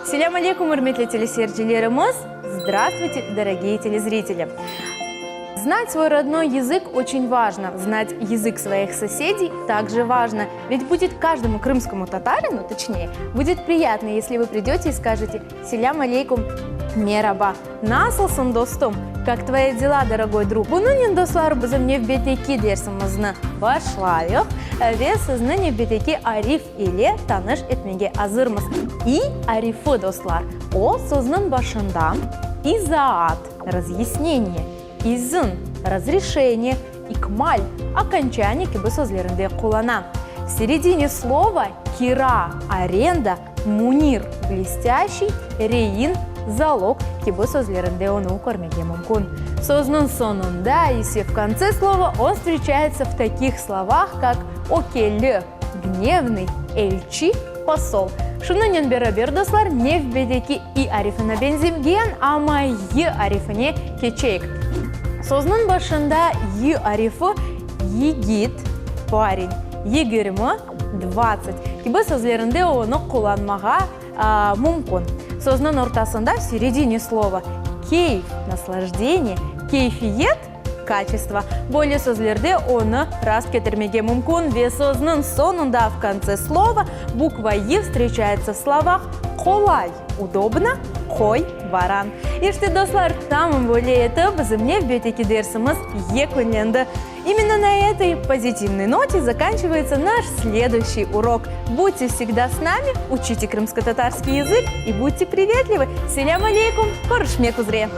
Селям алейкум, урметли телесерджилерымыз. Здравствуйте, дорогие телезрители. Знать свой родной язык очень важно. Знать язык своих соседей также важно. Ведь будет каждому крымскому татарину, точнее, будет приятно, если вы придете и скажете «Селям алейкум, мераба, насылсын достум, как твои дела, дорогой друг?» Bunun dostlar bizim növbeteki dersimizni başlayıq ve sizni növbeteki arif ile tanış etmeye hazırmız. И арифы, достlar, o sözün başında изаат, разъяснение, изын, разрешение, икмаль, окончание кебі сөзлерінде қолданам. В середине слова кира, аренда, мунир, блестящий, рейин, залог кебі сөзлерінде оны көрмеге мүмкін. Сөзінің соңында и в конце слова он встречается в таких словах, как окелі, гневный, эльчи, посол. Шунымен бері достар, невбедеки и арифіне бенземген, ама и арифіне кечейік. Сөзінің башында и арифы егит, парень, егерімі, 20. Кебі сөзлерінде оны қоланмаға мүмкін. Сөзінің ортасында в середине слова кейф, наслаждение, кейфиет, качество. Более сөзлерде оны раз кетірмеге мүмкін. Ве сөзінің соңында в конце слова буква «и» встречается в словах «қолай», «удобно», «қой», «баран». И что, достар, там более это bizim növbeteki dersimiz екөнленді. Именно на этой позитивной ноте заканчивается наш следующий урок. Будьте всегда с нами, учите крымско-татарский язык и будьте приветливы. Селям алейкум, көрішмек үзре.